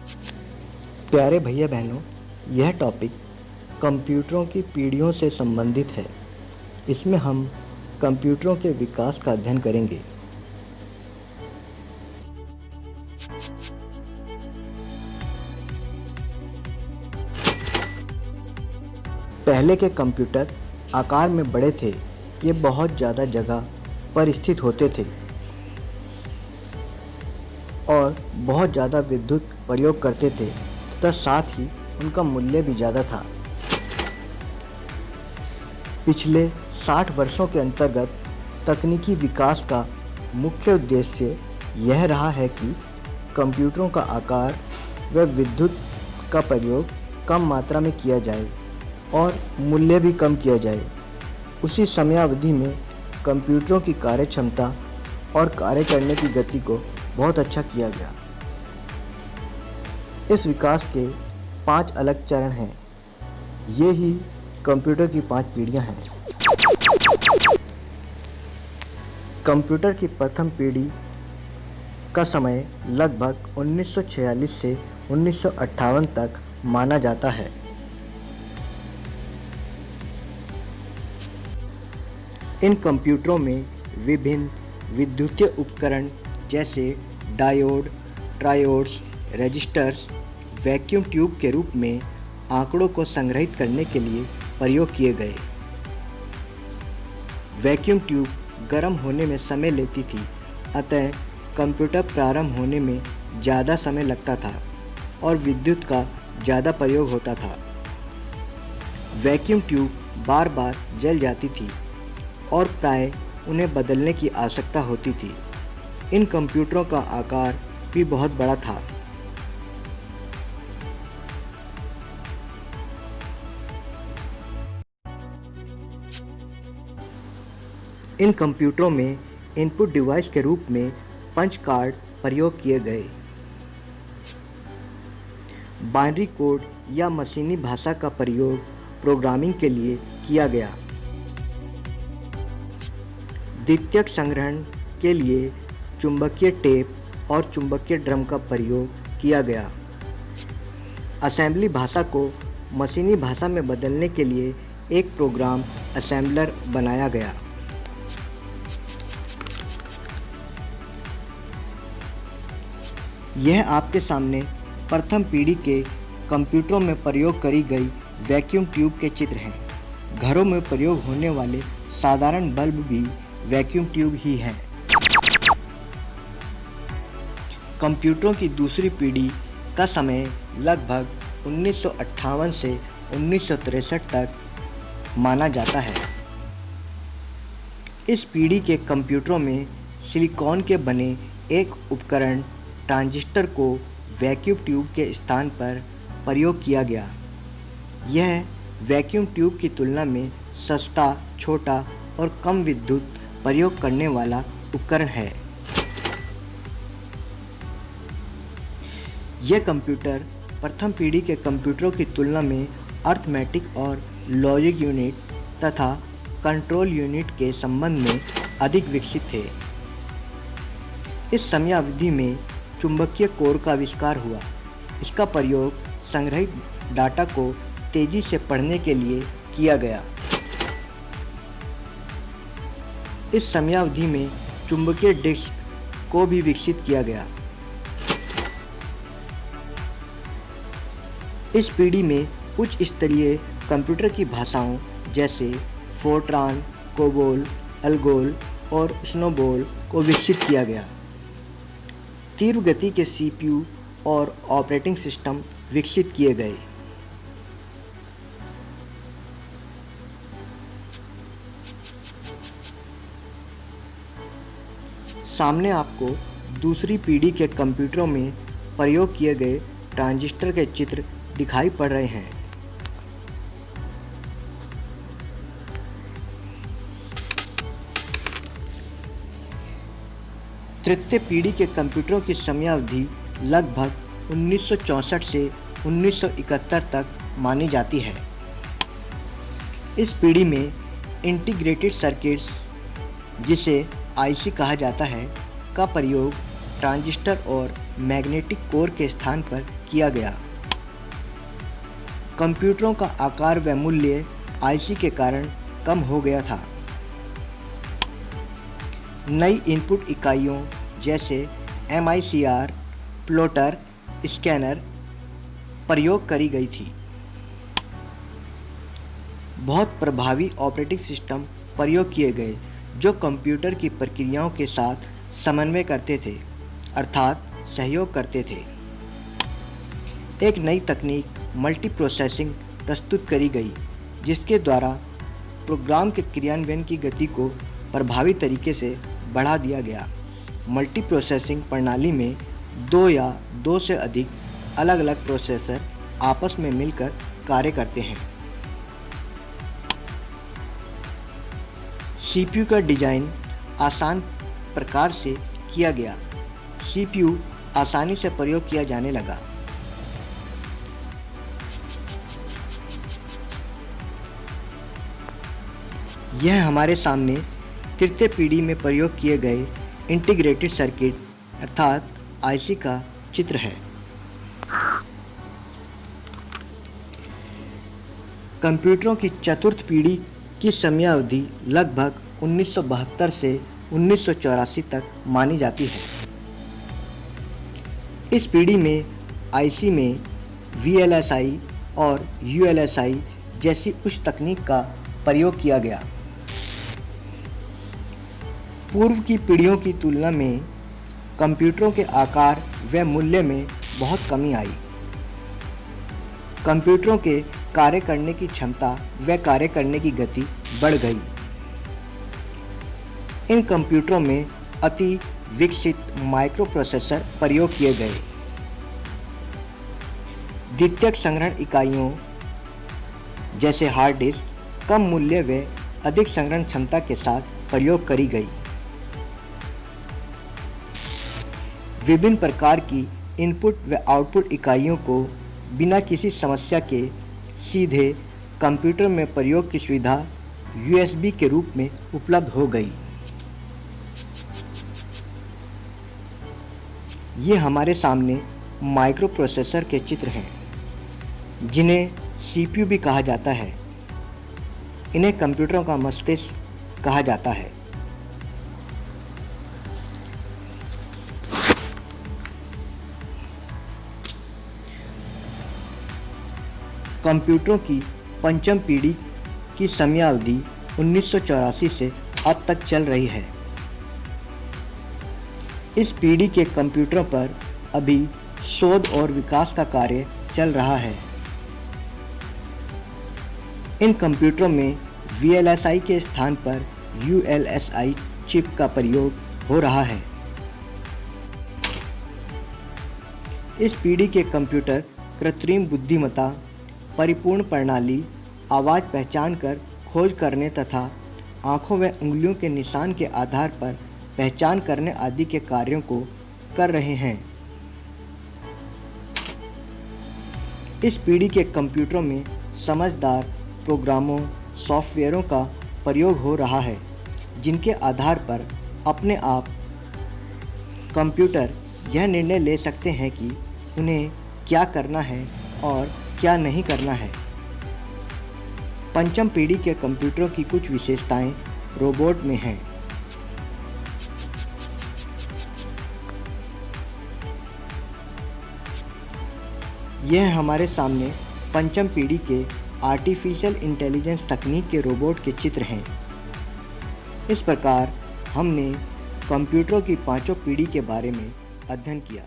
प्यारे भैया बहनों, यह टॉपिक कंप्यूटरों की पीढ़ियों से संबंधित है। इसमें हम कंप्यूटरों के विकास का अध्ययन करेंगे। पहले के कंप्यूटर आकार में बड़े थे। ये बहुत ज़्यादा जगह पर स्थित होते थे और बहुत ज़्यादा विद्युत प्रयोग करते थे तथा साथ ही उनका मूल्य भी ज़्यादा था। पिछले 60 वर्षों के अंतर्गत तकनीकी विकास का मुख्य उद्देश्य यह रहा है कि कंप्यूटरों का आकार व विद्युत का प्रयोग कम मात्रा में किया जाए और मूल्य भी कम किया जाए। उसी समयावधि में कंप्यूटरों की कार्यक्षमता और कार्य करने की गति को बहुत अच्छा किया गया। इस विकास के 5 अलग चरण हैं। ये ही कंप्यूटर की 5 पीढ़ियां हैं। कंप्यूटर की प्रथम पीढ़ी का समय लगभग 1946 से 1958 तक माना जाता है। इन कंप्यूटरों में विभिन्न विद्युतीय उपकरण जैसे डायोड, ट्रायोड्स, रजिस्टर्स, वैक्यूम ट्यूब के रूप में आंकड़ों को संग्रहित करने के लिए प्रयोग किए गए। वैक्यूम ट्यूब गर्म होने में समय लेती थी, अतः कंप्यूटर प्रारंभ होने में ज़्यादा समय लगता था और विद्युत का ज़्यादा प्रयोग होता था। वैक्यूम ट्यूब बार बार जल जाती थी और प्राय उन्हें बदलने की आवश्यकता होती थी। इन कंप्यूटरों का आकार भी बहुत बड़ा था। इन कंप्यूटरों में इनपुट डिवाइस के रूप में पंच कार्ड प्रयोग किए गए। बाइनरी कोड या मशीनी भाषा का प्रयोग प्रोग्रामिंग के लिए किया गया। द्वितीयक संग्रहण के लिए चुंबकीय टेप और चुंबकीय ड्रम का प्रयोग किया गया। असेंबली भाषा को मशीनी भाषा में बदलने के लिए एक प्रोग्राम असेंबलर बनाया गया। यह आपके सामने प्रथम पीढ़ी के कंप्यूटरों में प्रयोग करी गई वैक्यूम ट्यूब के चित्र हैं। घरों में प्रयोग होने वाले साधारण बल्ब भी वैक्यूम ट्यूब ही हैं। कंप्यूटरों की दूसरी पीढ़ी का समय लगभग 1958 से 1963 तक माना जाता है। इस पीढ़ी के कंप्यूटरों में सिलिकॉन के बने एक उपकरण ट्रांजिस्टर को वैक्यूम ट्यूब के स्थान पर प्रयोग किया गया। यह वैक्यूम ट्यूब की तुलना में सस्ता, छोटा और कम विद्युत प्रयोग करने वाला उपकरण है। यह कंप्यूटर प्रथम पीढ़ी के कंप्यूटरों की तुलना में अर्थमेटिक और लॉजिक यूनिट तथा कंट्रोल यूनिट के संबंध में अधिक विकसित थे। इस समयावधि में चुंबकीय कोर का आविष्कार हुआ। इसका प्रयोग संग्रहित डाटा को तेजी से पढ़ने के लिए किया गया। इस समयावधि में चुंबकीय डिस्क को भी विकसित किया गया। इस पीढ़ी में उच्च स्तरीय कंप्यूटर की भाषाओं जैसे फोर्ट्रान, कोबोल, अल्गोल और स्नोबॉल को विकसित किया गया। तीव्र गति के सीपीयू और ऑपरेटिंग सिस्टम विकसित किए गए। सामने आपको दूसरी पीढ़ी के कंप्यूटरों में प्रयोग किए गए ट्रांजिस्टर के चित्र दिखाई पड़ रहे हैं। तृतीय पीढ़ी के कंप्यूटरों की समयावधि लगभग 1964 से 1971 तक मानी जाती है। इस पीढ़ी में इंटीग्रेटेड सर्किट्स, जिसे आईसी कहा जाता है, का प्रयोग ट्रांजिस्टर और मैग्नेटिक कोर के स्थान पर किया गया। कंप्यूटरों का आकार व मूल्य आईसी के कारण कम हो गया था। नई इनपुट इकाइयों जैसे MICR, प्लॉटर, स्कैनर प्रयोग करी गई थी। बहुत प्रभावी ऑपरेटिंग सिस्टम प्रयोग किए गए जो कंप्यूटर की प्रक्रियाओं के साथ समन्वय करते थे, अर्थात सहयोग करते थे। एक नई तकनीक मल्टी प्रोसेसिंग प्रस्तुत करी गई जिसके द्वारा प्रोग्राम के क्रियान्वयन की गति को प्रभावी तरीके से बढ़ा दिया गया। मल्टी प्रोसेसिंग प्रणाली में दो या दो से अधिक अलग अलग प्रोसेसर आपस में मिलकर कार्य करते हैं। CPU का डिजाइन आसान प्रकार से किया गया। CPU आसानी से प्रयोग किया जाने लगा। यह हमारे सामने तृतीय पीढ़ी में प्रयोग किए गए इंटीग्रेटेड सर्किट अर्थात आईसी का चित्र है। कंप्यूटरों की चतुर्थ पीढ़ी की समयावधि लगभग 1972 से 1984 तक मानी जाती है। इस पीढ़ी में आईसी में VLSI और ULSI जैसी उच्च तकनीक का प्रयोग किया गया। पूर्व की पीढ़ियों की तुलना में कंप्यूटरों के आकार व मूल्य में बहुत कमी आई। कंप्यूटरों के कार्य करने की क्षमता व कार्य करने की गति बढ़ गई। इन कंप्यूटरों में अति विकसित माइक्रोप्रोसेसर प्रयोग किए गए। द्वितीयक संग्रहण इकाइयों जैसे हार्ड डिस्क कम मूल्य व अधिक संग्रहण क्षमता के साथ प्रयोग करी गई। विभिन्न प्रकार की इनपुट व आउटपुट इकाइयों को बिना किसी समस्या के सीधे कंप्यूटर में प्रयोग की सुविधा USB के रूप में उपलब्ध हो गई। ये हमारे सामने माइक्रोप्रोसेसर के चित्र हैं जिन्हें CPU भी कहा जाता है। इन्हें कंप्यूटरों का मस्तिष्क कहा जाता है। कंप्यूटरों की पंचम पीढ़ी की समयावधि 1984 से अब तक चल रही है। इस पीढ़ी के कंप्यूटरों पर अभी शोध और विकास का कार्य चल रहा है। इन कंप्यूटरों में VLSI के स्थान पर ULSI चिप का प्रयोग हो रहा है। इस पीढ़ी के कंप्यूटर कृत्रिम बुद्धिमत्ता, परिपूर्ण प्रणाली, आवाज़ पहचान कर खोज करने तथा आँखों व उंगलियों के निशान के आधार पर पहचान करने आदि के कार्यों को कर रहे हैं। इस पीढ़ी के कंप्यूटरों में समझदार प्रोग्रामों, सॉफ्टवेयरों का प्रयोग हो रहा है जिनके आधार पर अपने आप कंप्यूटर यह निर्णय ले सकते हैं कि उन्हें क्या करना है और क्या नहीं करना है। पंचम पीढ़ी के कंप्यूटरों की कुछ विशेषताएं रोबोट में हैं। यह हमारे सामने पंचम पीढ़ी के आर्टिफिशियल इंटेलिजेंस तकनीक के रोबोट के चित्र हैं। इस प्रकार हमने कंप्यूटरों की पांचों पीढ़ी के बारे में अध्ययन किया।